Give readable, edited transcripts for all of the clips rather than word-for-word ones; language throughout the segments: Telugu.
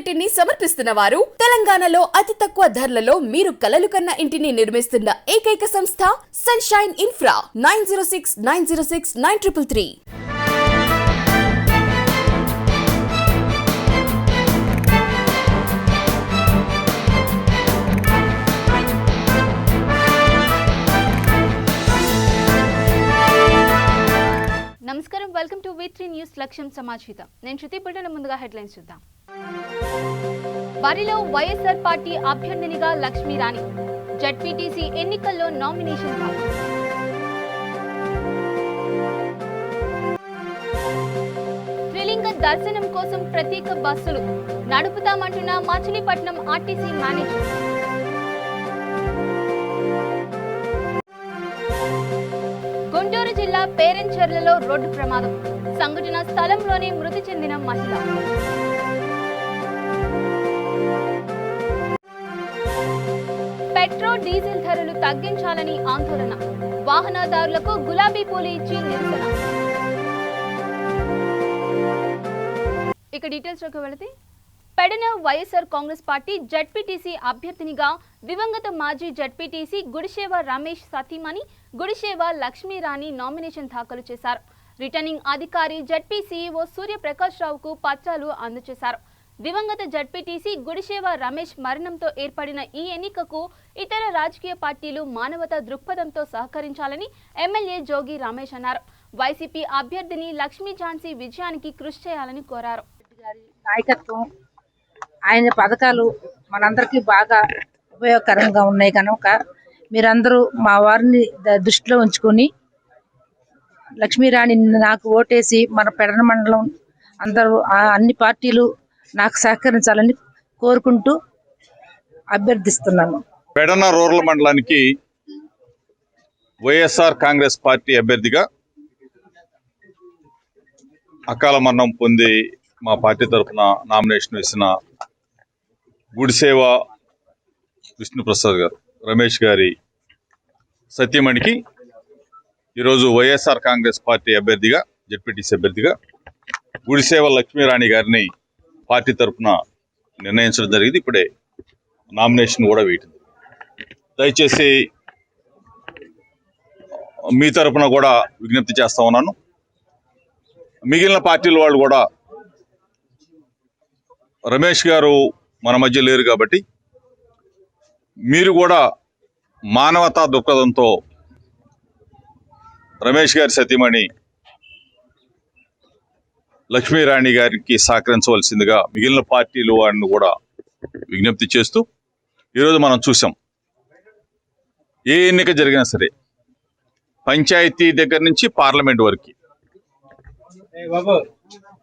ఇంటిని సమర్పిస్తున్న వారు తెలంగాణలో అతి తక్కువ ధరలలో మీరు కలలు కన్న ఇంటిని నిర్మిస్తున్న ఏకైక సంస్థ సన్షైన్ ఇన్ఫ్రా 9069069333. నమస్కారం, వెల్కమ్ టు V3 న్యూస్ లక్ష్యం సమాచారం. నేను శృతి. బులెటిన్ ముందుగా హెడ్లైన్స్ చూద్దాం. బరిలో వైఎస్ఆర్ పార్టీ అభ్యర్థినిగా లక్ష్మీ రాణి, జెడ్పీటీసీ ఎన్నికల్లో నామినేషన్ దాఖలు. త్రిలింగ దర్శనం కోసం ప్రత్యేక బస్సులు నడుపుతామంటున్న మచిలీపట్నం ఆర్టీసీ మేనేజర్. గుంటూరు జిల్లా పేరెంచెర్లలో రోడ్డు ప్రమాదం, సంఘటన స్థలంలోనే మృతి చెందిన మహిళ. పెట్రోల్ డీజిల్ ధరలు తగ్గించాలని ఆందోళన, వాహనదారులకు గులాబీ పూలు ఇచ్చి నిరసన. ఇక డీటెయిల్స్ లోకి వెళితే, పెడన వైఎస్ఆర్ కాంగ్రెస్ పార్టీ జెడ్పీటీసీ అభ్యర్థినిగా దివంగత మాజీ జెడ్పీటీసీ గుడిశేవ రమేష్ సతీమణి గుడిశేవ లక్ష్మీరాణి నామినేషన్ దాఖలు చేశారు. రిటర్నింగ్ అధికారి జెడ్పీ సీఈఓ సూర్యప్రకాష్ రావుకు పత్రాలు అందజేశారు. దివంగత జెడ్పీటీసీ గుడిశేవ రమేష్ మరణంతో ఏర్పడిన ఈ ఎన్నికకు ఇతర రాజకీయ పార్టీలు మానవతా దృక్పథంతో సహకరించాలని ఎమ్మెల్యే జోగి రమేష్ అన్నారు. వైసీపీ అభ్యర్థిని లక్ష్మీ ఝాన్సీ విజయానికి కృషి చేయాలని కోరారు. నాయకత్వం, ఆయన పథకాలు మనందరికీ బాగా ఉపయోగకరంగా ఉన్నాయి కనుక మీరందరూ మా వారిని దృష్టిలో ఉంచుకొని లక్ష్మీరాణి నాకు ఓటేసి మన పెడన మండలం అందరూ అన్ని పార్టీలు నాకు సహకరించాలని కోరుకుంటూ అభ్యర్థిస్తున్నాను. పెడన రూరల్ మండలానికి వైఎస్ఆర్ కాంగ్రెస్ పార్టీ అభ్యర్థిగా అకాల మరణం పొంది మా పార్టీ తరఫున నామినేషన్ వేసిన గుడిసేవ విష్ణుప్రసాద్ గారు రమేష్ గారి సత్యమణికి ఈరోజు వైఎస్ఆర్ కాంగ్రెస్ పార్టీ అభ్యర్థిగా జెడ్పీటీసీ అభ్యర్థిగా గుడిసేవ లక్ష్మీరాణి గారిని పార్టీ తరఫున నిర్ణయించడం జరిగింది. ఇప్పుడే నామినేషన్ కూడా వేయటం. దయచేసి మీ తరఫున కూడా విజ్ఞప్తి చేస్తా ఉన్నాను. మిగిలిన పార్టీల వాళ్ళు కూడా రమేష్ గారు మన మధ్య లేరు కాబట్టి మీరు కూడా మానవతా దృక్పథంతో రమేష్ గారి సతీమణి లక్ష్మీరాణి గారికి సహకరించవలసిందిగా మిగిలిన పార్టీలు వారిని కూడా విజ్ఞప్తి చేస్తూ ఈరోజు మనం చూసాం, ఏ ఎన్నిక జరిగినా సరే పంచాయతీ దగ్గర నుంచి పార్లమెంట్ వరకు,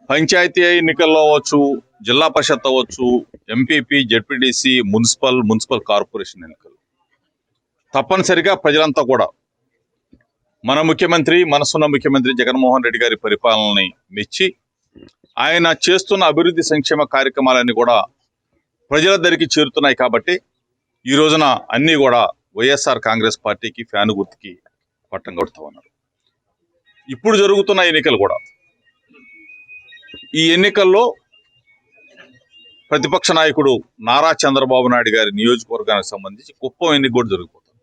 పంచాయతీ ఎన్నికల్లో అవ్వచ్చు, జిల్లా పరిషత్ అవ్వచ్చు, ఎంపీపీ, జెడ్పీటీసీ, మున్సిపల్ కార్పొరేషన్ ఎన్నికలు, తప్పనిసరిగా ప్రజలంతా కూడా మన ముఖ్యమంత్రి, మనసున్న ముఖ్యమంత్రి జగన్మోహన్ రెడ్డి గారి పరిపాలనని మెచ్చి ఆయన చేస్తున్న అభివృద్ధి సంక్షేమ కార్యక్రమాలన్నీ కూడా ప్రజల దగ్గరికి చేరుతున్నాయి. కాబట్టి ఈ రోజున అన్నీ కూడా వైఎస్ఆర్ కాంగ్రెస్ పార్టీకి ఫ్యాను గుర్తుకి పట్టం కొడుతూ ఉన్నారు. ఇప్పుడు జరుగుతున్న ఎన్నికలు కూడా, ఈ ఎన్నికల్లో ప్రతిపక్ష నాయకుడు నారా చంద్రబాబు నాయుడు గారి నియోజకవర్గానికి సంబంధించి కుప్పం ఎన్నిక కూడా జరిగిపోతుంది.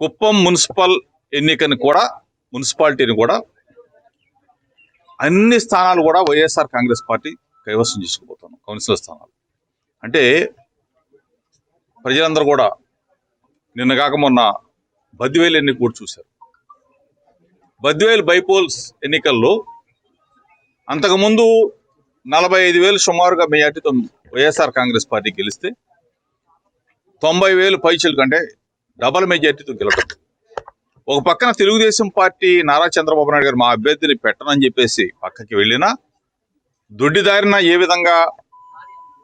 కుప్పం మున్సిపల్ ఎన్నికని కూడా, మున్సిపాలిటీని కూడా అన్ని స్థానాలు కూడా వైఎస్ఆర్ కాంగ్రెస్ పార్టీ కైవసం చేసుకోబోతున్నాం. కౌన్సిలర్ స్థానాలు అంటే ప్రజలందరూ కూడా నిన్న కాక మొన్న బద్దివేలు ఎన్నిక కూడా చూశారు. బద్దివేలు బైపోల్స్ ఎన్నికల్లో అంతకుముందు 45,000 సుమారుగా మెజార్టీతో వైఎస్ఆర్ కాంగ్రెస్ పార్టీ గెలిస్తే 90,000 పైచీలు కంటే డబల్ మెజార్టీతో గెలవడం. ఒక పక్కన తెలుగుదేశం పార్టీ నారా చంద్రబాబు నాయుడు గారు మా అభ్యర్థిని పెట్టనని చెప్పేసి పక్కకి వెళ్ళినా, దొడ్డిదారిన ఏ విధంగా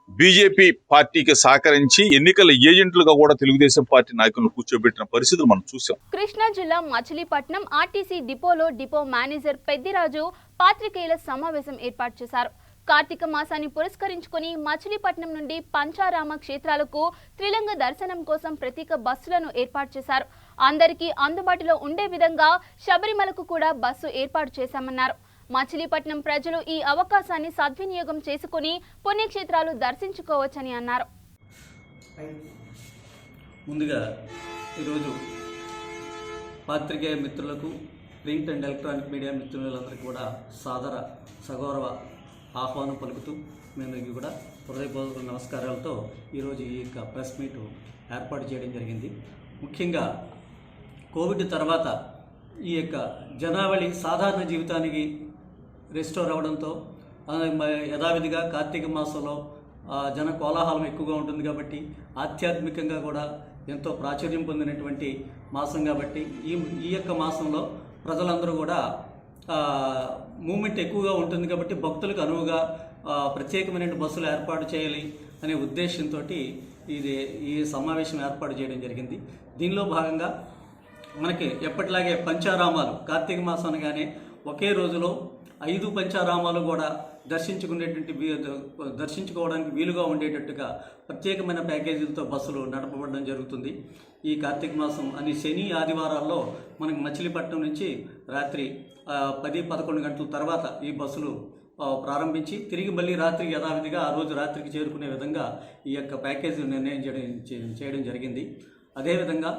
బీజేపీ పార్టీకి సహకరించి ఎన్నికల ఏజెంట్లుగా కూడా తెలుగుదేశం పార్టీ నాయకులను కూర్చోబెట్టిన పరిస్థితులు మనం చూసాం. కృష్ణా జిల్లా మచిలీపట్నం ఆర్టీసీ డిపోలో డిపో మేనేజర్ పెద్దిరాజు పాత్రికేయుల సమావేశం ఏర్పాటు చేశారు. కార్తీక మాసాన్ని పురస్కరించుకుని మచిలీపట్నం నుండి పంచారామ క్షేత్రాలకు త్రిలింగ దర్శనం కోసం ప్రత్యేక బస్సులను ఏర్పాటు చేశారు. అందరికీ అందుబాటులో ఉండే విధంగా శబరిమలకు కూడా బస్సు ఏర్పాటు చేశామన్నారు. మచిలీపట్నం ప్రజలు ఈ అవకాశాన్ని సద్వినియోగం చేసుకుని పుణ్యక్షేత్రాలు దర్శించుకోవచ్చని అన్నారు. ముందుగా ఈరోజు పాత్రికేయ మిత్రులకు, ప్రింట్ అండ్ ఎలక్ట్రానిక్ మీడియా మిత్రులందరికీ కూడా సాదర సగౌరవ ఆహ్వానం పలుకుతూ మేము కూడా హృదయపూర్వక నమస్కారాలతో ఈరోజు ఈ యొక్క ప్రెస్ మీట్ ఏర్పాటు చేయడం జరిగింది. ముఖ్యంగా కోవిడ్ తర్వాత ఈ యొక్క జనావళి సాధారణ జీవితానికి రెస్టోర్ అవ్వడంతో యథావిధిగా కార్తీక మాసంలో జన కోలాహలం ఎక్కువగా ఉంటుంది కాబట్టి ఆధ్యాత్మికంగా కూడా ఎంతో ప్రాచుర్యం పొందినటువంటి మాసం కాబట్టి ఈ యొక్క మాసంలో ప్రజలందరూ కూడా మూమెంట్ ఎక్కువగా ఉంటుంది కాబట్టి భక్తులకు అనువుగా ప్రత్యేకమైన బస్సులు ఏర్పాటు చేయాలి అనే ఉద్దేశంతో ఈ సమావేశం ఏర్పాటు చేయడం జరిగింది. దీనిలో భాగంగా మనకి ఎప్పటిలాగే పంచారామాలు కార్తీక మాసం అనగానే ఒకే రోజులో 5 పంచారామాలు కూడా దర్శించుకోవడానికి వీలుగా ఉండేటట్టుగా ప్రత్యేకమైన ప్యాకేజీలతో బస్సులు నడపబడడం జరుగుతుంది. ఈ కార్తీక మాసం అన్ని శని ఆదివారాల్లో మనకి మచిలీపట్నం నుంచి రాత్రి 10-11 గంటల తర్వాత ఈ బస్సులు ప్రారంభించి తిరిగి మళ్ళీ రాత్రికి యథావిధిగా ఆ రోజు రాత్రికి చేరుకునే విధంగా ఈ యొక్క ప్యాకేజీ నిర్ణయం చేయడం జరిగింది. అదేవిధంగా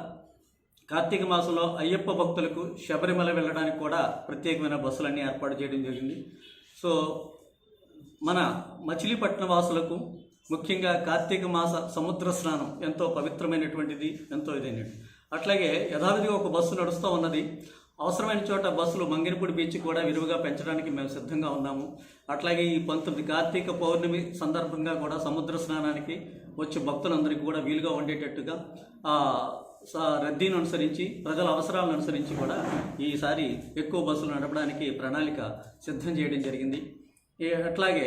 కార్తీక మాసంలో అయ్యప్ప భక్తులకు శబరిమల వెళ్ళడానికి కూడా ప్రత్యేకమైన బస్సులన్నీ ఏర్పాటు చేయడం జరిగింది. సో మన మచిలీపట్నం వాసులకు ముఖ్యంగా కార్తీక మాస సముద్ర స్నానం ఎంతో పవిత్రమైనటువంటిది, ఎంతో ఇదైనది. అట్లాగే యథావిధిగా ఒక బస్సు నడుస్తూ ఉన్నది. అవసరమైన చోట బస్సులు మంగినపూడి బీచ్ కూడా విరివిగా పెంచడానికి మేము సిద్ధంగా ఉన్నాము. అట్లాగే ఈ 19 కార్తీక పౌర్ణమి సందర్భంగా కూడా సముద్ర స్నానానికి వచ్చే భక్తులందరికీ కూడా వీలుగా ఉండేటట్టుగా రద్దీని అనుసరించి ప్రజల అవసరాలను అనుసరించి కూడా ఈసారి ఎక్కువ బస్సులు నడపడానికి ప్రణాళిక సిద్ధం చేయడం జరిగింది. అట్లాగే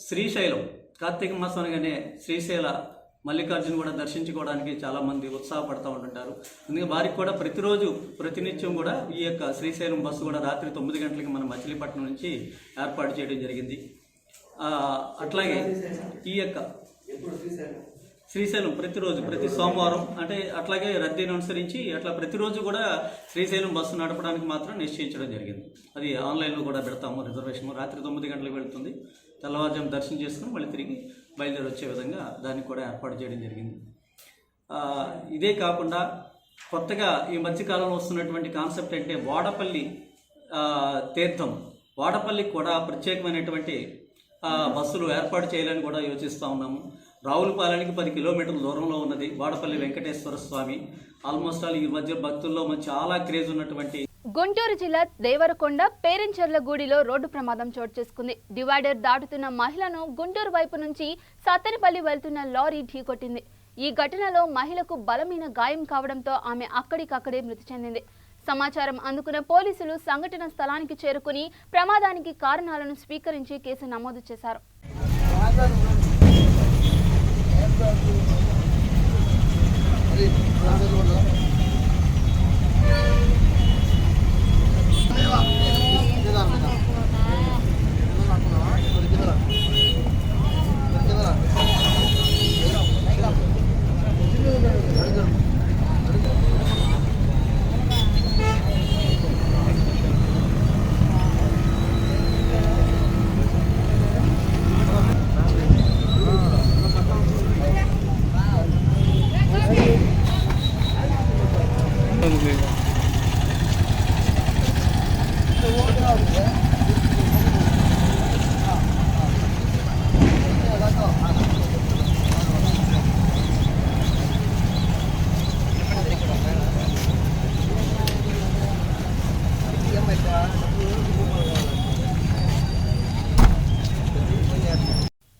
శ్రీశైలం కార్తీక మాసం అనగానే శ్రీశైల మల్లికార్జున కూడా దర్శించుకోవడానికి చాలామంది ఉత్సాహపడుతూ ఉంటుంటారు. అందుకే వారికి కూడా ప్రతినిత్యం కూడా ఈ యొక్క శ్రీశైలం బస్సు కూడా రాత్రి 9 గంటలకి మన మచిలీపట్నం నుంచి ఏర్పాటు చేయడం జరిగింది. అట్లాగే ఈ యొక్క శ్రీశైలం ప్రతి సోమవారం అంటే అట్లాగే రద్దీని అనుసరించి అట్లా ప్రతిరోజు కూడా శ్రీశైలం బస్సు నడపడానికి మాత్రం నిశ్చయించడం జరిగింది. అది ఆన్లైన్లో కూడా పెడతాము రిజర్వేషన్. రాత్రి 9 గంటలకు వెళుతుంది. తెల్లవారుజాము దర్శనం చేసుకుని మళ్ళీ తిరిగి బయలుదేరి వచ్చే విధంగా దానికి కూడా ఏర్పాటు చేయడం జరిగింది. ఇదే కాకుండా కొత్తగా ఈ మధ్యకాలంలో వస్తున్నటువంటి కాన్సెప్ట్ అంటే వాడపల్లి తీర్థం. వాడపల్లికి కూడా ప్రత్యేకమైనటువంటి బస్సులు ఏర్పాటు చేయాలని కూడా యోచిస్తూ ఉన్నాము. రావులపాలెనికి 10 కిలోమీటర్ల దూరంలో ఉన్నది వాడపల్లి వెంకటేశ్వర స్వామి. ఆల్మోస్ట్ ఆల్ ఈ మధ్య భక్తుల్లో చాలా క్రేజ్ ఉన్నటువంటి గుంటూరు జిల్లా దేవరకొండ పేరంచెర్ల గూడిలో రోడ్డు ప్రమాదం చోటు చేసుకుంది. డివైడర్ దాటుతున్న మహిళను గుంటూరు వైపు నుంచి సత్తెనపల్లి వెళ్తున్న లారీ ఢీకొట్టింది. ఈ ఘటనలో మహిళకు బలమైన గాయం కావడంతో ఆమె అక్కడికక్కడే మృతి చెందింది. సమాచారం అందుకున్న పోలీసులు సంఘటన స్థలానికి చేరుకుని ప్రమాదానికి కారణాలను స్వీకరించి కేసు నమోదు చేశారు.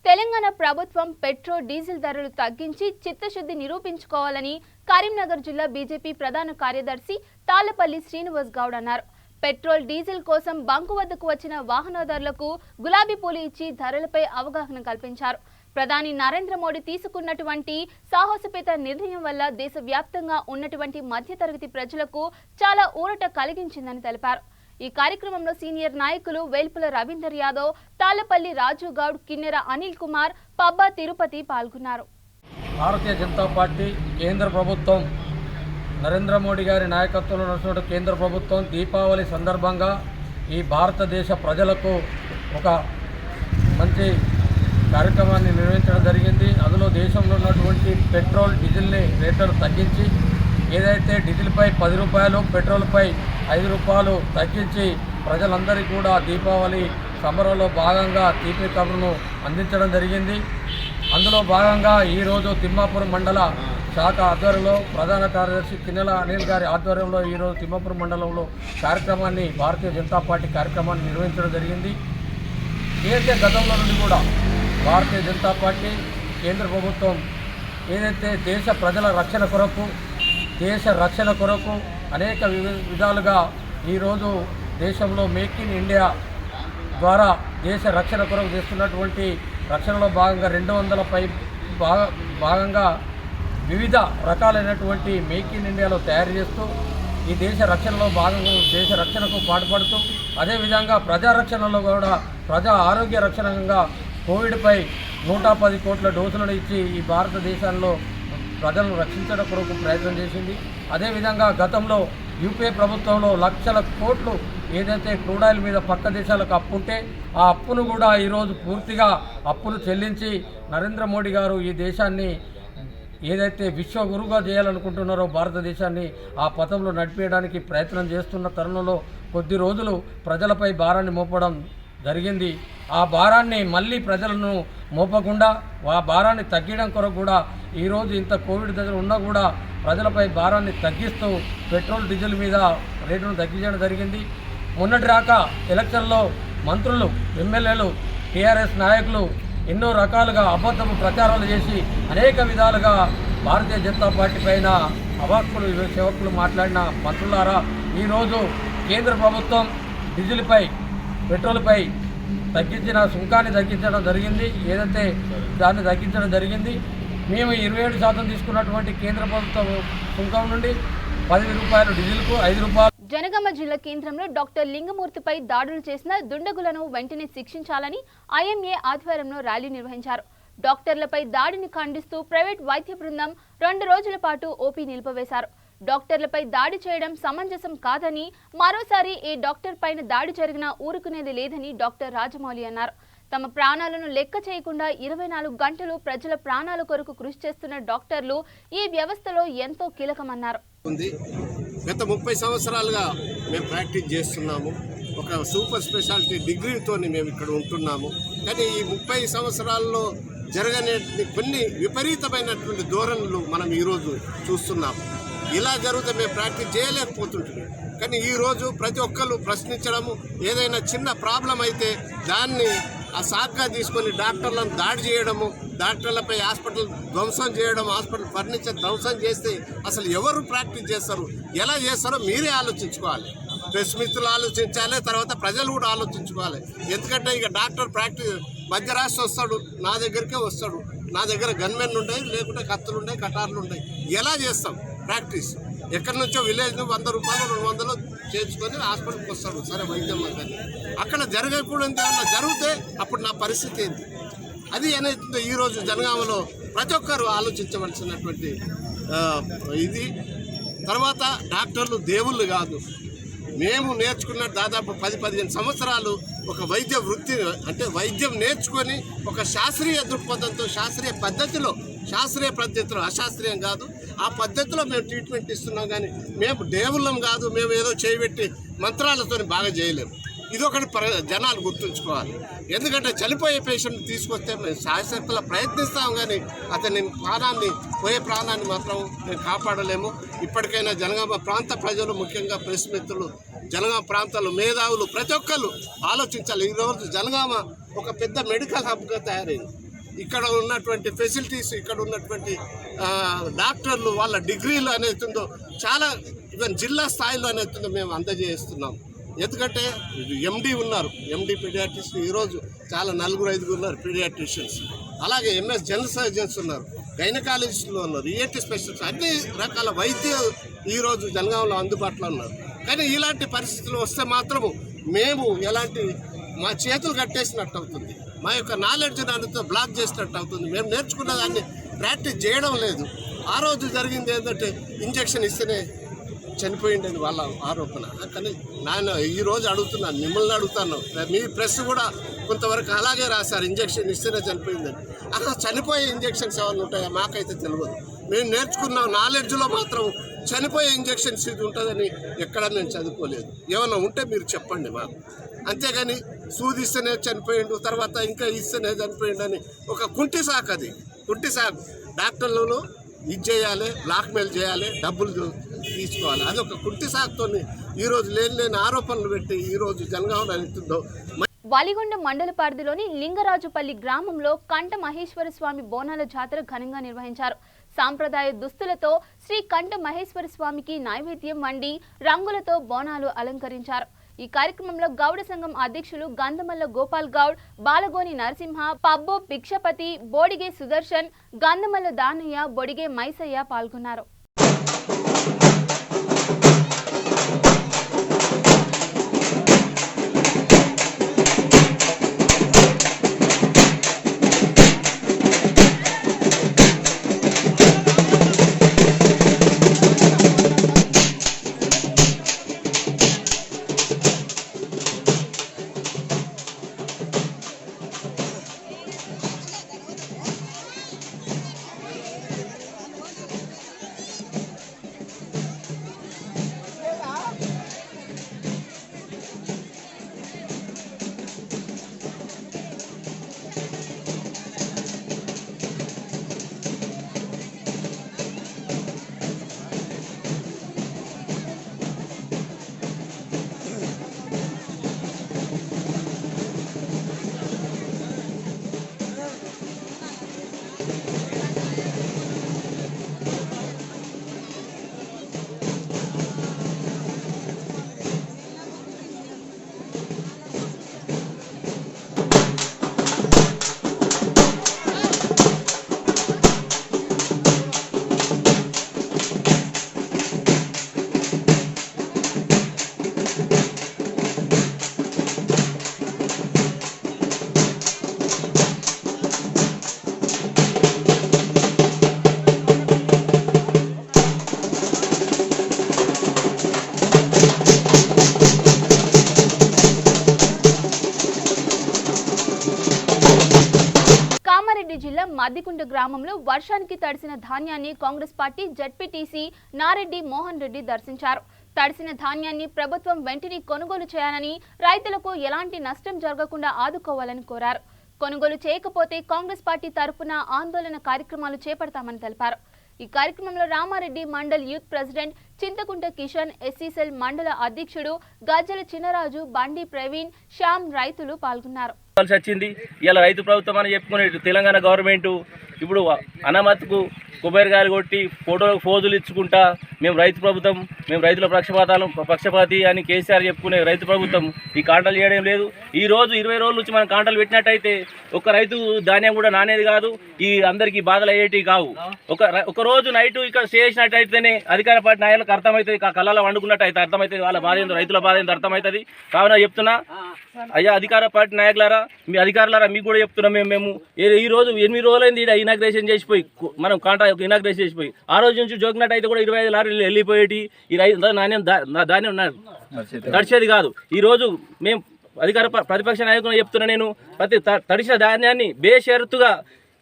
తెలంగాణ ప్రభుత్వం పెట్రోల్ డీజిల్ ధరలు తగ్గించి చిత్తశుద్ధి నిరూపించుకోవాలని కరీంనగర్ జిల్లా బీజేపీ ప్రధాన కార్యదర్శి తాళ్లపల్లి శ్రీనివాస్ గౌడ్ అన్నారు. పెట్రోల్ డీజిల్ కోసం బంకు వద్దకు వచ్చిన వాహనదారులకు గులాబీ పూలు ఇచ్చి ధరలపై అవగాహన కల్పించారు. ప్రధాని నరేంద్ర మోడీ తీసుకున్నటువంటి సాహసోపేత నిర్ణయం వల్ల దేశవ్యాప్తంగా ఉన్నటువంటి మధ్యతరగతి ప్రజలకు చాలా ఊరట కలిగించిందని తెలిపారు. ఈ కార్యక్రమంలో సీనియర్ నాయకులు వేల్పుల రవీందర్ యాదవ్, తాళ్లపల్లి రాజు గౌడ్, కిన్నెర అనిల్ కుమార్, పబ్బా తిరుపతి పాల్గొన్నారు. భారతీయ జనతా పార్టీ కేంద్ర ప్రభుత్వం నరేంద్ర మోడీ గారి నాయకత్వంలో నడుస్తున్న కేంద్ర ప్రభుత్వం దీపావళి సందర్భంగా ఈ భారతదేశ ప్రజలకు ఒక మంచి కార్యక్రమాన్ని నిర్వహించడం జరిగింది. అందులో దేశంలో ఉన్నటువంటి పెట్రోల్ డీజిల్ని రేట్లను తగ్గించి ఏదైతే డీజిల్పై 10 రూపాయలు పెట్రోల్పై 5 రూపాయలు తగ్గించి ప్రజలందరికీ కూడా దీపావళి సంబరంలో భాగంగా తీపి కబురును అందించడం జరిగింది. అందులో భాగంగా ఈరోజు తిమ్మాపురం మండల శాఖ ఆధ్వర్యంలో ప్రధాన కార్యదర్శి కిన్నెల అనిల్ గారి ఆధ్వర్యంలో ఈరోజు తిమ్మాపురం మండలంలో కార్యక్రమాన్ని భారతీయ జనతా పార్టీ కార్యక్రమాన్ని నిర్వహించడం జరిగింది. ఏదైతే గతంలో నుండి కూడా భారతీయ జనతా పార్టీ కేంద్ర ప్రభుత్వం ఏదైతే దేశ ప్రజల రక్షణ కొరకు అనేక విధాలుగా ఈరోజు దేశంలో మేక్ ఇన్ ఇండియా ద్వారా దేశ రక్షణ కొరకు చేస్తున్నటువంటి రక్షణలో భాగంగా 200 భాగంగా వివిధ రకాలైనటువంటి మేక్ ఇన్ ఇండియాలో తయారు చేస్తూ ఈ దేశ రక్షణలో భాగంగా దేశ రక్షణకు పాటుపడుతూ అదేవిధంగా ప్రజారక్షణలో కూడా ప్రజా ఆరోగ్య రక్షణగా కోవిడ్పై 110 కోట్ల డోసులను ఇచ్చి ఈ భారతదేశంలో ప్రజలను రక్షించడం కొరకు ప్రయత్నం చేసింది. అదేవిధంగా గతంలో యూపీఏ ప్రభుత్వంలో లక్షల కోట్లు ఏదైతే క్రూడ్ ఆయిల్ మీద పక్క దేశాలకు అప్పు ఉంటే ఆ అప్పును కూడా ఈరోజు పూర్తిగా అప్పును చెల్లించి నరేంద్ర మోడీ గారు ఈ దేశాన్ని ఏదైతే విశ్వగురువుగా చేయాలనుకుంటున్నారో భారతదేశాన్ని ఆ పథంలో నడిపేయడానికి ప్రయత్నం చేస్తున్న తరుణంలో కొద్ది రోజులు ప్రజలపై భారాన్ని మోపడం జరిగింది. ఆ భారాన్ని మళ్ళీ ప్రజలను మోపకుండా ఆ భారాన్ని తగ్గించడం కొరకు కూడా ఈరోజు ఇంత కోవిడ్ దశలు ఉన్నా కూడా ప్రజలపై భారాన్ని తగ్గిస్తూ పెట్రోల్ డీజిల్ మీద రేటును తగ్గించడం జరిగింది. మొన్నటి రాక ఎలక్షన్లో మంత్రులు ఎమ్మెల్యేలు టీఆర్ఎస్ నాయకులు ఎన్నో రకాలుగా అబద్ధపు ప్రచారాలు చేసి అనేక విధాలుగా భారతీయ జనతా పార్టీ పైన అవాక్కులు సేవకులు మాట్లాడిన మంత్రులారా ఈరోజు కేంద్ర ప్రభుత్వం డీజిల్పై పెట్రోల్పై తగ్గించిన సుంకాన్ని తగ్గించడం జరిగింది. ఏదైతే దాన్ని తగ్గించడం జరిగింది. మేము 27% తీసుకున్నటువంటి కేంద్ర ప్రభుత్వ సుంకం నుండి 10 రూపాయలు డీజిల్కు 5 రూపాయలు. జనగామ జిల్లా కేంద్రంలో డాక్టర్ లింగమూర్తిపై దాడులు చేసిన దుండగులను వెంటనే శిక్షించాలని ఐఎంఏ ఆధ్వర్యంలో ర్యాలీ నిర్వహించారు. డాక్టర్లపై దాడిని ఖండిస్తూ ప్రైవేట్ వైద్య బృందం 2 రోజుల పాటు ఓపీ నిలిపివేశారు. డాక్టర్లపై దాడి చేయడం సమంజసం కాదని, మరోసారి ఏ డాక్టర్ పైన దాడి జరిగినా ఊరుకునేది లేదని డాక్టర్ రాజమౌళి అన్నారు. తమ ప్రాణాలను లెక్క చేయకుండా 24 గంటలు ప్రజల ప్రాణాల కొరకు కృషి చేస్తున్న డాక్టర్లు ఈ వ్యవస్థలో ఎంతో కీలకమన్నారు. గత 30 సంవత్సరాలుగా మేము ప్రాక్టీస్ చేస్తున్నాము. ఒక సూపర్ స్పెషాలిటీ డిగ్రీతో మేము ఇక్కడ ఉంటున్నాము. కానీ ఈ 30 సంవత్సరాల్లో జరగనే కొన్ని విపరీతమైనటువంటి ధోరణులు మనం ఈరోజు చూస్తున్నాము. ఇలా జరిగితే మేము ప్రాక్టీస్ చేయలేకపోతుంటున్నాం. కానీ ఈరోజు ప్రతి ఒక్కరు ప్రశ్నించడము, ఏదైనా చిన్న ప్రాబ్లం అయితే దాన్ని ఆ సాగ్గా తీసుకొని డాక్టర్లను దాడి చేయడము, డాక్టర్లపై హాస్పిటల్ ధ్వంసం చేయడం, హాస్పిటల్ ఫర్నిచర్ ధ్వంసం చేస్తే అసలు ఎవరు ప్రాక్టీస్ చేస్తారు, ఎలా చేస్తారో మీరే ఆలోచించుకోవాలి. ప్రెస్ మిత్రులు ఆలోచించాలి, తర్వాత ప్రజలు కూడా ఆలోచించుకోవాలి. ఎందుకంటే ఇక డాక్టర్ ప్రాక్టీస్ మధ్య రాష్ట్రం వస్తాడు, నా దగ్గరికే వస్తాడు. నా దగ్గర గన్మెన్లు ఉంటాయి, లేకుంటే కత్తులు ఉంటాయి, కటార్లు ఉంటాయి. ఎలా చేస్తాం ప్రాక్టీస్? ఎక్కడి నుంచో విలేజ్ 100 రూపాయలు 200 చేర్చుకొని హాస్పిటల్కి వస్తాడు, సరే వైద్యం కానీ అక్కడ జరగకూడదు. ఏమన్నా జరిగితే అప్పుడు నా పరిస్థితి ఏంటి? అది అనేది ఈరోజు జనగామలో ప్రతి ఒక్కరు ఆలోచించవలసినటువంటి ఇది. తర్వాత డాక్టర్లు దేవుళ్ళు కాదు. మేము నేర్చుకున్న దాదాపు 10-15 సంవత్సరాలు ఒక వైద్య వృత్తి, అంటే వైద్యం నేర్చుకొని ఒక శాస్త్రీయ దృక్పథంతో, శాస్త్రీయ పద్ధతిలో, అశాస్త్రీయం కాదు, ఆ పద్ధతిలో మేము ట్రీట్మెంట్ ఇస్తున్నాం. కానీ మేము దేవుళ్ళం కాదు, మేము ఏదో చేయబెట్టి మంత్రాలతో బాగా చేయలేము. ఇదొకటి జనాలు గుర్తుంచుకోవాలి. ఎందుకంటే చనిపోయే పేషెంట్ తీసుకొస్తే మేము శాశ్వతలో ప్రయత్నిస్తాం, కానీ అతని పోయే ప్రాణాన్ని మాత్రం మేము కాపాడలేము. ఇప్పటికైనా జనగామ ప్రాంత ప్రజలు, ముఖ్యంగా ప్రెస్ మిత్రులు, జనగామ ప్రాంతాలు మేధావులు ప్రతి ఒక్కరు ఆలోచించాలి. ఈరోజు జనగామ ఒక పెద్ద మెడికల్ హబ్గా తయారైంది. ఇక్కడ ఉన్నటువంటి ఫెసిలిటీస్, ఇక్కడ ఉన్నటువంటి డాక్టర్లు, వాళ్ళ డిగ్రీలు అనేతుందో చాలా, ఈవెన్ జిల్లా స్థాయిలో అనేతుందో మేము అందజేస్తున్నాం. ఎందుకంటే ఎండి ఉన్నారు, ఎండి పీడియాట్రిస్ట్ ఈరోజు చాలా 4-5 ఉన్నారు పీడియాట్రిషియన్స్. అలాగే ఎంఎస్ జనరల్ సర్జన్స్ ఉన్నారు, గైనకాలజిస్టులు ఉన్నారు, ఈఎన్టీ స్పెషలిస్ట్, అన్ని రకాల వైద్యులు ఈరోజు జనగాంలో అందుబాటులో ఉన్నారు. కానీ ఇలాంటి పరిస్థితులు వస్తే మాత్రము మేము మా చేతులు కట్టేసినట్టు అవుతుంది, మా యొక్క నాలెడ్జ్ దానితో బ్లాక్ చేసినట్టు అవుతుంది. మేము నేర్చుకున్న దాన్ని ప్రాక్టీస్ చేయడం లేదు. ఆ రోజు జరిగింది ఏంటంటే ఇంజక్షన్ ఇస్తేనే చనిపోయిందని వాళ్ళ ఆరోపణ. కానీ నేను ఈరోజు అడుగుతున్నాను, మిమ్మల్ని అడుగుతాను, మీ ప్రెస్ కూడా కొంతవరకు అలాగే రాశారు, ఇంజక్షన్ ఇస్తేనే చనిపోయిందని. అలా చనిపోయే ఇంజక్షన్స్ ఏమైనా ఉంటాయా? మాకైతే తెలియదు. మేము నేర్చుకున్న నాలెడ్జ్లో మాత్రం చనిపోయే ఇంజక్షన్స్ ఇది ఉంటుందని ఎక్కడ నేను చదువుకోలేదు. ఏమైనా ఉంటే మీరు చెప్పండి మాకు. అంతేగాని సూది ఇస్తేనే చనిపోయిండు, తర్వాత ఇంకా ఇస్తేనే చనిపోయిండు అని ఒక కుంటి సాకు. అది కుంటి సాకు. డాక్టర్లను ఇది చేయాలి, బ్లాక్మెయిల్ చేయాలి, డబ్బులు తీసుకోవాలి. అది ఒక కుంటి సాకుతో ఈరోజు లేని ఆరోపణలు పెట్టి ఈరోజు జనగామలో అవుతుందో. వాలిగొండ మండల పరిధిలోని లింగరాజుపల్లి గ్రామంలో కంఠ మహేశ్వర స్వామి బోనాల జాతర ఘనంగా నిర్వహించారు. సాంప్రదాయ దుస్తులతో శ్రీ కంఠ మహేశ్వర స్వామికి నైవేద్యం వండి రంగులతో బోనాలు అలంకరించారు. ఈ కార్యక్రమంలో గౌడ సంఘం అధ్యక్షులు గంధమల్ల గోపాల్ గౌడ్, బాలగోని నరసింహ, పబ్బో భిక్షపతి, బోడిగే సుదర్శన్, గంధమల్ల దానయ్య, బొడిగే మైసయ్య పాల్గొన్నారు. జిల్లా మద్దికుంట గ్రామంలో వర్షానికి తడిసిన ధాన్యాన్ని కాంగ్రెస్ పార్టీ జడ్పీటీసీ నారెడ్డి మోహన్ రెడ్డి దర్శించారు. తడిసిన ధాన్యాన్ని ప్రభుత్వం వెంటనే కొనుగోలు చేయాలని, రైతులకు ఎలాంటి నష్టం జరగకుండా ఆదుకోవాలని కోరారు. కొనుగోలు చేయకపోతే కాంగ్రెస్ పార్టీ తరపున ఆందోళన కార్యక్రమాలు చేపడతామని తెలిపారు. ఈ కార్యక్రమంలో Ramareddy mandal youth president Chinthakunta Kishan, SC cell మండల అధ్యక్షుడు గజ్జల చినరాజు, బండి ప్రవీణ్, శ్యామ్ రైతులు పాల్గొన్నారు. వచ్చింది ఇలా రైతు ప్రభుత్వం అని చెప్పుకునే తెలంగాణ గవర్నమెంట్ ఇప్పుడు అనామత్కు కొబ్బరికాయలు కొట్టి ఫోటోలకు ఫోజులు ఇచ్చుకుంటా మేము రైతు ప్రభుత్వం, మేము రైతుల పక్షపాతి అని కేసీఆర్ చెప్పుకునే రైతు ప్రభుత్వం ఈ కాంటాలు చేయడం లేదు. ఈ రోజు 20 రోజుల నుంచి మనం కాంటాలు పెట్టినట్టయితే ఒక రైతు ధాన్యం కూడా నానేది కాదు, ఈ అందరికీ బాధలు అయ్యేటివి కావు. ఒక రోజు నైట్ ఇక్కడ చేసినట్టయితేనే అధికార పార్టీ నాయకులకు అర్థమవుతుంది, కళ్ళలో వండుకున్నట్టు అయితే అర్థమవుతుంది, వాళ్ళ బాధ ఏందో రైతుల బాధ ఏందో అర్థమవుతుంది. కావున చెప్తున్నా, అయ్యా అధికార పార్టీ నాయకులారా, మీ అధికారులారా, మీకు కూడా చెప్తున్నాం, మేము ఈ రోజు 8 రోజులైంది ఇక్కడ ఇనాగ్రేషన్ చేసిపోయి, మనం కాంట్రాక్ట్ ఇనాగ్రేషన్ చేసిపోయి ఆ రోజు నుంచి జోకినట్టయితే కూడా 25 లారీలు వెళ్ళిపోయేటి, ఈ రైతు ధాన్యం తడిచేది కాదు. ఈ రోజు మేము ప్రతిపక్ష నాయకులు చెప్తున్నా, నేను తడిసిన ధాన్యాన్ని బేషరతుగా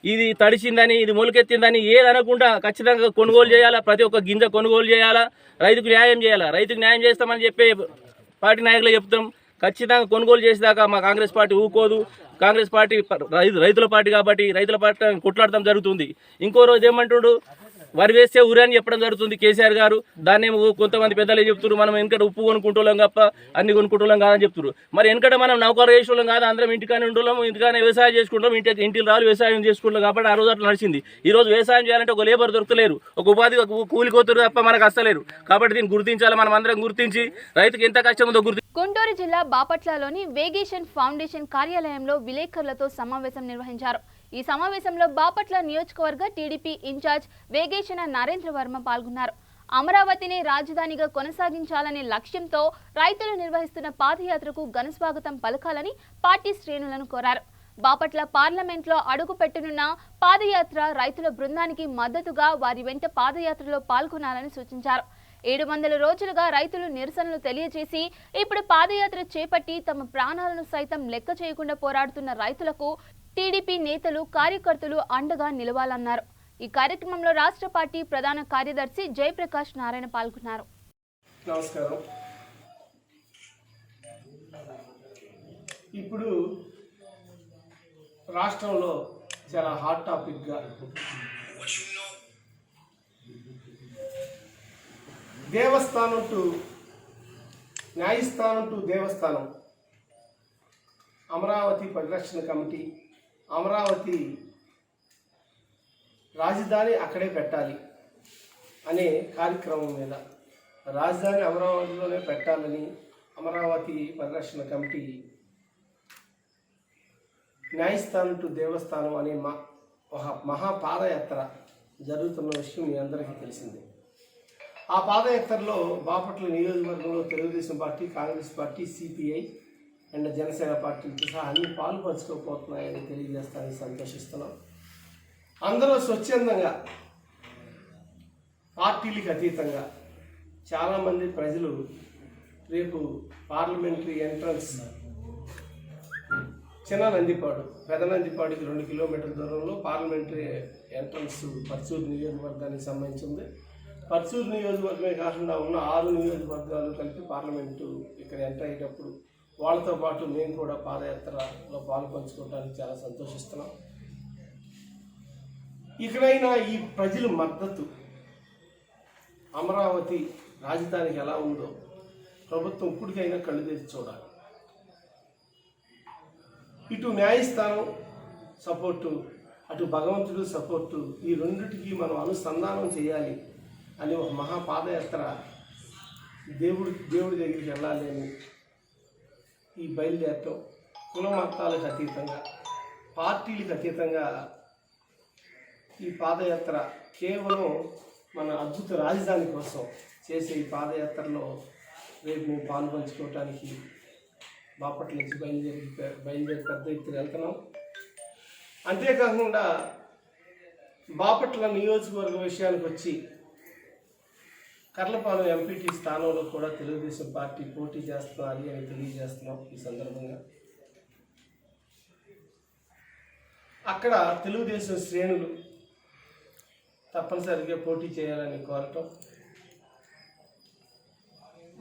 ఇది తడిసిందని, ఇది మొలకెత్తిందని ఏది అనకుండా ఖచ్చితంగా కొనుగోలు చేయాలా, ప్రతి ఒక్క గింజ కొనుగోలు చేయాలా, రైతుకు న్యాయం చేయాలా. రైతుకు న్యాయం చేస్తామని చెప్పే పార్టీ నాయకులు చెప్తాం. ఖచ్చితంగా కొనుగోలు చేసేదాకా మా కాంగ్రెస్ పార్టీ ఊకోదు. కాంగ్రెస్ పార్టీ రైతుల పార్టీ కాబట్టి రైతుల పార్టీ కొట్లాడటం జరుగుతుంది. ఇంకో రోజు ఏమంటుడు, వరి వేస్తే ఊరే అని చెప్పడం జరుగుతుంది కేసీఆర్ గారు. దాన్ని కొంతమంది పెద్దలే చెప్తున్నారు, మనం వెనకట ఉప్పు కొనుక్కుంటున్నాం తప్ప అన్ని కొనుక్కుంటున్నాం కాదని చెప్తున్నారు. మరి వెనకట మనం నౌకరు వేసుకోవడం కాదు, అందరం ఇంటికానే ఉంటున్నాం, ఇంటికానే వ్యవసాయం చేసుకుంటాం, ఇంటికి రాళ్ళు వ్యవసాయం చేసుకుంటాం కాబట్టి ఆ రోజు అట్లా నడిచింది. ఈ రోజు వ్యవసాయం చేయాలంటే ఒక లేబర్ దొరకలేరు, ఒక ఉపాధి కూలికోతురు తప్ప మనకు అస్తలేరు. కాబట్టి దీన్ని గుర్తించాలి, మనం అందరం గుర్తించి రైతుకి ఎంత కష్టం ఉందో గుంటూరు జిల్లా బాపట్లలోని వేగేషన్ ఫౌండేషన్ కార్యాలయంలో విలేకరులతో సమావేశం నిర్వహించారు. ఈ సమావేశంలో బాపట్ల నియోజకవర్గ టీడీపీ ఇన్ఛార్జ్ వేగేశన నరేంద్ర వర్మ పాల్గొన్నారు. అమరావతిని రాజధానిగా కొనసాగించాలనే లక్ష్యంతో రైతులు నిర్వహిస్తున్న పాదయాత్రకు ఘనస్వాగతం పలకాలని పార్టీ శ్రేణులను కోరారు. బాపట్ల పార్లమెంట్లో అడుగు పెట్టనున్న పాదయాత్ర రైతుల బృందానికి మద్దతుగా వారి వెంట పాదయాత్రలో పాల్గొనాలని సూచించారు. 700 రోజులుగా రైతులు నిరసనలు తెలియజేసి ఇప్పుడు పాదయాత్ర చేపట్టి తమ ప్రాణాలను సైతం లెక్క చేయకుండా పోరాడుతున్న రైతులకు టీడీపీ నేతలు కార్యకర్తలు అండగా నిలవాలన్నారు. ఈ కార్యక్రమంలో రాష్ట్ర పార్టీ ప్రధాన కార్యదర్శి జయప్రకాష్ నారాయణ పాల్గొన్నారు. నమస్కారం. ఇప్పుడు రాష్ట్రంలో చాలా హాట్ టాపిక్గా దేవస్థానం టు న్యాయస్థానం టు దేవస్థానం, అమరావతి పరిరక్షణ కమిటీ, అమరావతి రాజధాని అక్కడే పెట్టాలి అనే కార్యక్రమం మీద రాజధాని అమరావతిలోనే పెట్టాలని అమరావతి పరిరక్షణ కమిటీ న్యాయస్థానం టు దేవస్థానం అనే మహాపాదయాత్ర జరుగుతున్న విషయం మీ అందరికీ తెలిసిందే. ఆ పాదయాత్రలో బాపట్ల నియోజకవర్గంలో Telugu Desam party, Congress party, CPI and Janasena పార్టీలతో సహా అన్ని పాలు పంచుకోకపోతున్నాయని తెలియజేస్తానని సంతోషిస్తున్నాం. అందరూ స్వచ్ఛందంగా, పార్టీలకు అతీతంగా చాలామంది ప్రజలు రేపు పార్లమెంటరీ ఎంట్రన్స్ చిన్న నందిపాడు, పెద్ద నందిపాడుకి 2 కిలోమీటర్ల దూరంలో పార్లమెంటరీ ఎంట్రన్స్ పర్చూరు నియోజకవర్గానికి సంబంధించింది. పర్చూరు నియోజకవర్గమే కాకుండా ఉన్న 6 నియోజకవర్గాలు కలిపి పార్లమెంటు ఇక్కడ ఎంటర్ అయ్యేటప్పుడు వాళ్ళతో పాటు మేము కూడా పాదయాత్రలో పాల్పంచుకోవడానికి చాలా సంతోషిస్తున్నాం. ఇక్కడైనా ఈ ప్రజల మద్దతు అమరావతి రాజధానికి ఎలా ఉందో ప్రభుత్వం ఇప్పటికైనా కళ్ళు తెరిచి చూడాలి. ఇటు న్యాయస్థానం సపోర్టు, అటు భగవంతుడు సపోర్టు, ఈ రెండిటికి మనం అనుసంధానం చేయాలి అని ఒక మహాపాదయాత్ర దేవుడి దగ్గరికి వెళ్ళాలి అని ఈ బయలుదేరటం కుల మతాలకు అతీతంగా, పార్టీలకు అతీతంగా ఈ పాదయాత్ర కేవలం మన అద్భుత రాజధాని కోసం చేసే ఈ పాదయాత్రలో రేపు మేము పాల్పంచుకోవటానికి బాపట్ల నుంచి బయలుదేరి పెద్ద ఎత్తున వెళ్తున్నాం. అంతేకాకుండా బాపట్ల నియోజకవర్గ విషయానికి వచ్చి కర్లపాలెం ఎంపీటీ స్థానంలో కూడా తెలుగుదేశం పార్టీ పోటీ చేస్తున్నది అని తెలియజేస్తున్నాం. ఈ సందర్భంగా అక్కడ తెలుగుదేశం శ్రేణులు తప్పనిసరిగా పోటీ చేయాలని కోరటం,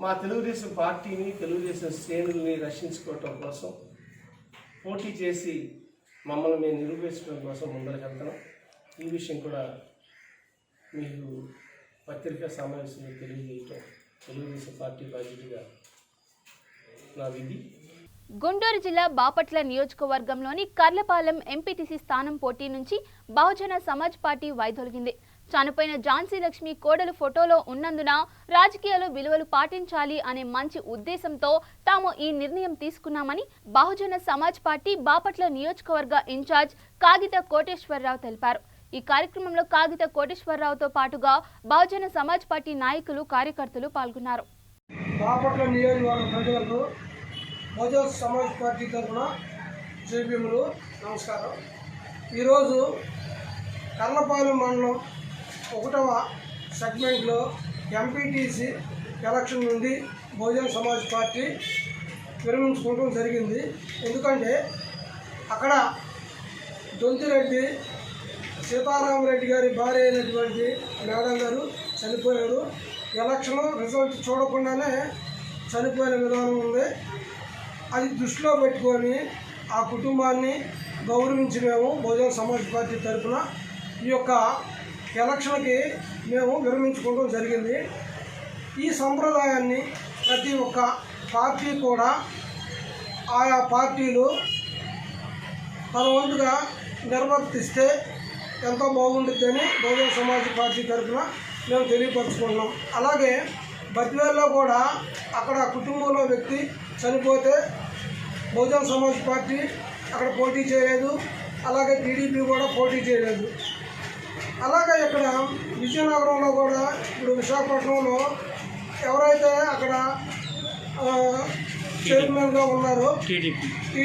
మా తెలుగుదేశం పార్టీని, తెలుగుదేశం శ్రేణుల్ని రక్షించుకోవటం కోసం పోటీ చేసి మమ్మల్ని మేము నిరూపించడం కోసం ముందరకెళ్తున్నాం. ఈ విషయం కూడా మీకు పత్రికా సమావేశంలో తెలియజేయటం తెలుగుదేశం పార్టీ బాధ్యతగా నా విధి. గుంటూరు జిల్లా బాపట్ల నియోజకవర్గంలోని కర్లపాలెం ఎంపీటీసీ స్థానం పోటీ నుంచి బహుజన సమాజ్ పార్టీ వైదొలిగింది. చనిపోయిన ఝాన్సీ లక్ష్మి కోడలు ఫోటోలో ఉన్నందున రాజకీయాల్లో విలువలు పాటించాలి అనే మంచి ఉద్దేశంతో తాము ఈ నిర్ణయం తీసుకున్నామని బహుజన సమాజ్ పార్టీ బాపట్ల నియోజకవర్గ ఇన్ఛార్జ్ కాగిత కోటేశ్వరరావు తెలిపారు. ఈ కార్యక్రమంలో కాగిత కోటేశ్వరరావుతో పాటుగా బహుజన సమాజ్ పార్టీ నాయకులు, కార్యకర్తలు పాల్గొన్నారు. బాపట్ల నియోజకవర్గ ప్రజలకు బహుజన సమాజ్ పార్టీ తరఫున జేబీఎంలు నమస్కారం. ఈరోజు కర్లపాలెం మండలం 1వ సెగ్మెంట్లో ఎంపీటీసీ ఎలక్షన్ నుండి బహుజన సమాజ్ పార్టీ విరమించుకోవడం జరిగింది. ఎందుకంటే అక్కడ దొంతిరెడ్డి సీతారామరెడ్డి గారి భార్య అయినటువంటి మేడం గారు చనిపోయారు. ఎలక్షన్ రిజల్ట్ చూడకుండానే చనిపోయిన విధానం ఉంది. అది దృష్టిలో పెట్టుకొని ఆ కుటుంబాన్ని గౌరవించి మేము బహుజన సమాజ్ పార్టీ తరఫున ఈ యొక్క ఎలక్షన్కి మేము విరమించుకోవడం జరిగింది. ఈ సంప్రదాయాన్ని ప్రతి ఒక్క పార్టీ కూడా ఆయా పార్టీలు తన వంతుగా నిర్వర్తిస్తే ఎంతో బాగుంటుందని బహుజన సమాజ్ పార్టీ తరఫున మేము తెలియపరుచుకుంటున్నాం. అలాగే బద్వేల్లో కూడా అక్కడ కుటుంబంలో వ్యక్తి చనిపోతే బహుజన సమాజ్ పార్టీ అక్కడ పోటీ చేయలేదు, అలాగే టీడీపీ కూడా పోటీ చేయలేదు. అలాగే ఇక్కడ విజయనగరంలో కూడా ఇప్పుడు విశాఖపట్నంలో ఎవరైతే అక్కడ చైర్మన్గా ఉన్నారో టీడీపీ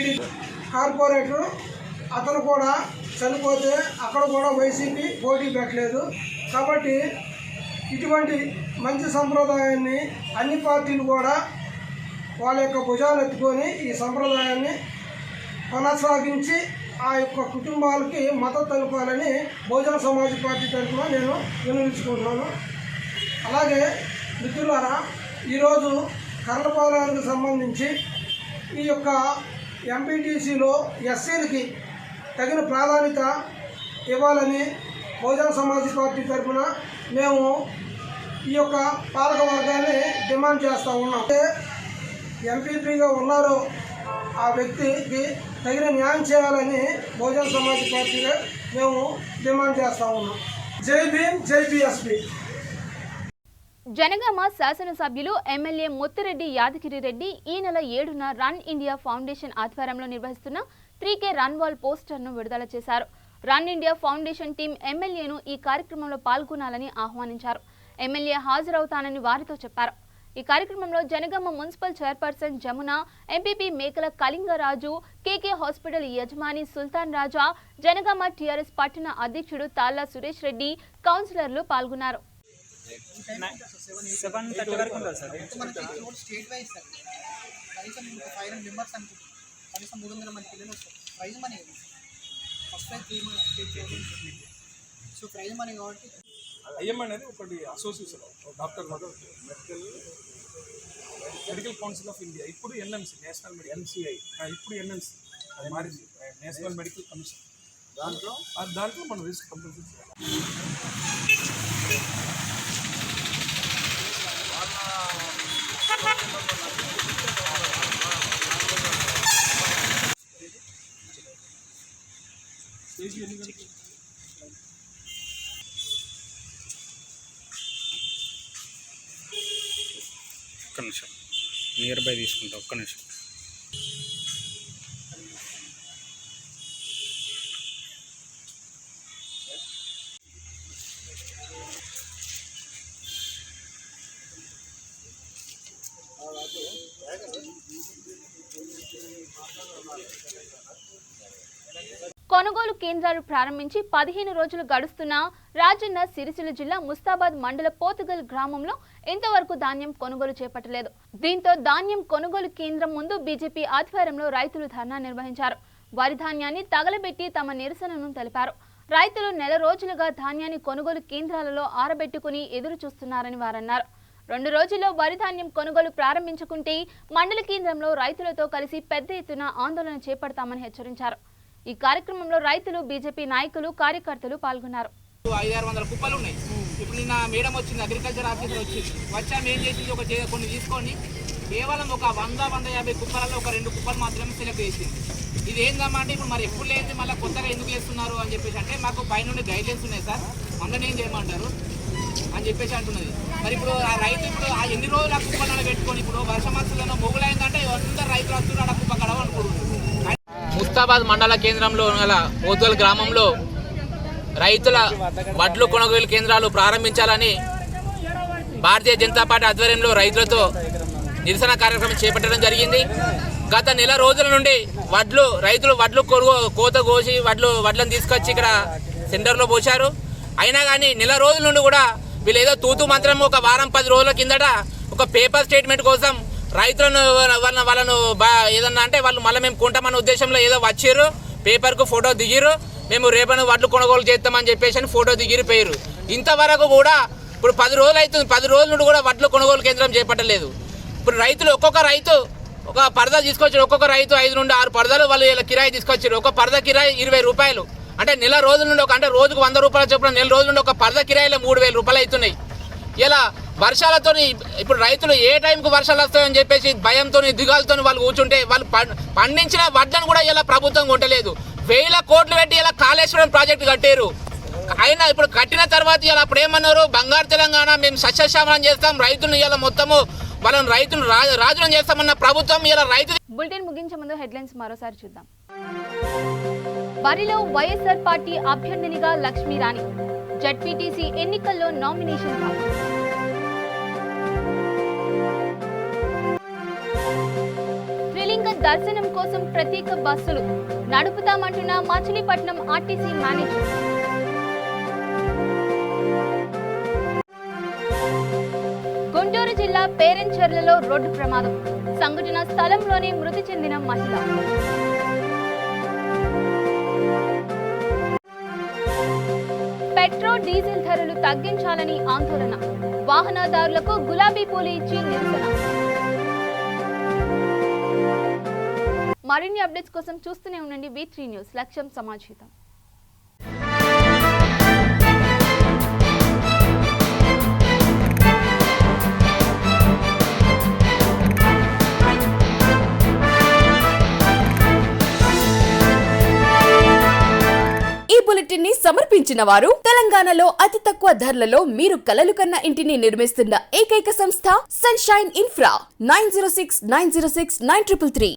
కార్పొరేటర్ అతను కూడా చనిపోతే అక్కడ కూడా వైసీపీ పోటీ పెట్టలేదు. కాబట్టి ఇటువంటి మంచి సంప్రదాయాన్ని అన్ని పార్టీలు కూడా వాళ్ళ యొక్క భుజాలు ఎత్తుకొని ఈ సంప్రదాయాన్ని కొనసాగించి ఆ యొక్క కుటుంబాలకి మద్దతు తెలపాలని బహుజన సమాజ్ పార్టీ తరఫున నేను విన్నవించుకుంటున్నాను. అలాగే మిత్రులారా, ఈరోజు కర్లపాలెంకు సంబంధించి ఈ యొక్క ఎంపీటీసీలో ఎస్సీలకి తగిన ప్రాధాన్యత ఇవ్వాలని బహుజన సమాజ్ పార్టీ తరఫున మేము ఈ యొక్క పాలక వర్గాన్ని డిమాండ్ చేస్తూ ఉన్నాం. ఎంపీపీగా ఉన్నారో ఆ వ్యక్తికి తగిన న్యాయం చేయాలని బహుజన సమాజ్ పార్టీగా మేము డిమాండ్ చేస్తూ ఉన్నాం. జై భీమ్, జై బీఎస్పీ. జనగామ శాసనసభ్యులు ఎమ్మెల్యే ముత్తిరెడ్డి యాదగిరి రెడ్డి ఈ నెల 7న రన్ ఇండియా ఫౌండేషన్ ఆధ్వర్యంలో నిర్వహిస్తున్న 3K రన్ వాల్ పోస్టర్ను విడుదల చేశారు. రన్ ఇండియా ఫౌండేషన్ టీం ఎమ్మెల్యేను ఈ కార్యక్రమంలో పాల్గొనాలని ఆహ్వానించారు. ఎమ్మెల్యే హాజరవుతానని వారితో చెప్పారు. ఈ కార్యక్రమంలో Janagama municipal chairperson Jamuna, MPP Mekala Kalingaraju, కేకే హాస్పిటల్ యజమాని సుల్తాన్ రాజా, జనగామ టీఆర్ఎస్ పట్టణ అధ్యక్షుడు తాళ్ల సురేష్ రెడ్డి, కౌన్సిలర్లు పాల్గొన్నారు. 7:30 వరకు ఉంటుంది సార్. స్టేట్ వైజ్ సార్ కనీసం 500 మెంబర్స్ అనుకుంటాం. కనీసం 300 మంది పిల్లలు వస్తారు. Prize money first prize 3 so prize money కాబట్టి ఐఎం అనేది ఒకటి association doctor medical council of India, ఇప్పుడు ఎన్ఎంసీ నేషనల్ మెడికల్ ఎంసీఐ, ఇప్పుడు ఎన్ఎంసీ అది మారింది నేషనల్ మెడికల్ కమిషన్. దాంట్లో మనం రిస్క్ కంపల్సరీ ఒక్క నిమిషం నియర్ బై తీసుకుంటా. ఒక్క నిమిషం. కొనుగోలు కేంద్రాలు ప్రారంభించి 15 రోజులు గడుస్తున్న రాజన్న సిరిసిల్ల జిల్లా ముస్తాబాద్ మండల పోతుగల్ గ్రామంలో ఇంతవరకు ధాన్యం కొనుగోలు చేపట్టలేదు. దీంతో ధాన్యం కొనుగోలు కేంద్రం ముందు బీజేపీ ఆధ్వర్యంలో రైతులు ధర్నా నిర్వహించారు. వరి ధాన్యాన్ని తగలబెట్టి తమ నిరసనను తెలిపారు. రైతులు నెల రోజులుగా ధాన్యాన్ని కొనుగోలు కేంద్రాలలో ఆరబెట్టుకుని ఎదురు చూస్తున్నారని వారన్నారు. 2 రోజుల్లో వరి ధాన్యం కొనుగోలు ప్రారంభించుకుంటే మండల కేంద్రంలో రైతులతో కలిసి పెద్ద ఎత్తున ఆందోళన చేపడతామని హెచ్చరించారు. ఈ కార్యక్రమంలో రైతులు, బీజేపీ నాయకులు, కార్యకర్తలు పాల్గొన్నారు. 500-600 కుప్పలు ఉన్నాయి. ఇప్పుడు నిన్న మేడం వచ్చింది, అగ్రికల్చర్ ఆఫీసర్ వచ్చింది. వచ్చాము, ఏం చేసింది, కొన్ని తీసుకొని కేవలం ఒక 100-150 కుప్పలలో ఒక 2 కుప్పలు మాత్రమే సెలెక్ట్ చేసింది. ఇది ఏందమ్మా అంటే ఇప్పుడు మరి ఎప్పుడు లేదు, మళ్ళీ కొత్తగా ఎందుకు వేస్తున్నారు అని చెప్పేసి అంటే మాకు పైనుండి గైడ్లైన్స్ ఉన్నాయి సార్, అందరినీ ఏం చేయమంటారు అని చెప్పేసి అంటున్నది. మరి ఇప్పుడు ఆ రైతు ఇప్పుడు ఆ ఎన్ని రోజులు ఆ కుప్పలను పెట్టుకొని ఇప్పుడు వర్షం వస్తుందనో మొగులైందంటే అందరు రైతులు వస్తున్నారు ఆ కుప్ప గడవ అనుకుంటున్నారు. ముస్తాబాద్ మండల కేంద్రంలో గల పోతుగల్ గ్రామంలో రైతుల వడ్లు కొనుగోలు కేంద్రాలు ప్రారంభించాలని భారతీయ జనతా పార్టీ ఆధ్వర్యంలో రైతులతో నిరసన కార్యక్రమం చేపట్టడం జరిగింది. గత నెల రోజుల నుండి రైతులు వడ్లు కోత కోసి వడ్లను తీసుకొచ్చి ఇక్కడ సెంటర్లో పోశారు. అయినా కానీ నెల రోజుల నుండి కూడా వీళ్ళు ఏదో తూతు మాత్రం ఒక వారం 10 రోజుల కిందట ఒక పేపర్ స్టేట్మెంట్ కోసం రైతులను వాళ్ళను ఏదన్నా అంటే వాళ్ళు మళ్ళీ మేము కొంటామన్న ఉద్దేశంలో ఏదో వచ్చారు, పేపర్కు ఫోటో దిగిరు, మేము రేపటి వడ్లు కొనుగోలు చేస్తామని చెప్పేసి ఫోటో దిగిరిపోయారు. ఇంతవరకు కూడా ఇప్పుడు 10 రోజులు అవుతుంది, 10 రోజుల నుండి కూడా వడ్లు కొనుగోలు కేంద్రం చేపట్టలేదు. ఇప్పుడు రైతులు ఒక్కొక్క రైతు ఒక పరదా తీసుకొచ్చారు, ఒక్కొక్క రైతు 5 నుండి 6 పరదాలు వాళ్ళు ఇలా కిరాయి తీసుకొచ్చారు. ఒక పరదా కిరాయి 20 రూపాయలు, అంటే నెల రోజుల నుండి అంటే రోజుకు 100 రూపాయలు చొప్పున నెల రోజుల నుండి ఒక పరదా కిరాయిలో 3000 రూపాయలు అవుతున్నాయి. ఇలా వర్షాలతో ఇప్పుడు రైతులు ఏ టైంకు వర్షాలు వస్తాయని చెప్పేసి భయంతో దిగాలతో వాళ్ళు కూర్చుంటే వాళ్ళు పండించిన వడ్లను కూడా ఇలా ప్రభుత్వం కొట్టలేదు. 1000 కోట్లు పెట్టి ఇలా కాళేశ్వరం ప్రాజెక్టు కట్టారు. అయినా ఇప్పుడు కట్టిన తర్వాత ఇలా అప్పుడు ఏమన్నారు, బంగారు తెలంగాణ మేము సస్యశ్యామలం చేస్తాం, రైతులను ఇలా మొత్తము వాళ్ళని రైతులు రాజులను చేస్తామన్న ప్రభుత్వం ఇలా రైతు. బులెటిన్ ముగించే ముందు హెడ్లైన్స్ మరోసారి చూద్దాం. బరిలో వైఎస్ఆర్ పార్టీ అభ్యర్థినిగా లక్ష్మీరాణి, జడ్పీటీసీ ఎన్నికల్లో నామినేషన్ దాఖలు. త్రిలింగ దర్శనం కోసం ప్రత్యేక బస్సులు నడుపుతామంటున్న మచిలీపట్నం ఆర్టీసీ మేనేజర్. జిల్లా పేరెంచెర్లలో రోడ్డు ప్రమాదం. సంఘటన స్థలంలోనే మృతి చెందిన మహిళ. పెట్రోల్ డీజిల్ ధరలు తగ్గించాలని ఆందోళన. వాహనదారులకు గులాబీ పూలు ఇచ్చి నిరసన. మరిన్ని అప్డేట్స్ కోసం చూస్తూనే ఉండండి V3 న్యూస్. లక్ష్యం సమాజహితం. బులెటిన్ ని సమర్పించిన వారు తెలంగాణలో అతి తక్కువ ధరలలో మీరు కలలు కన్న ఇంటిని నిర్మిస్తున్న ఏకైక సంస్థ సన్షైన్ ఇన్ఫ్రా. 9069069333.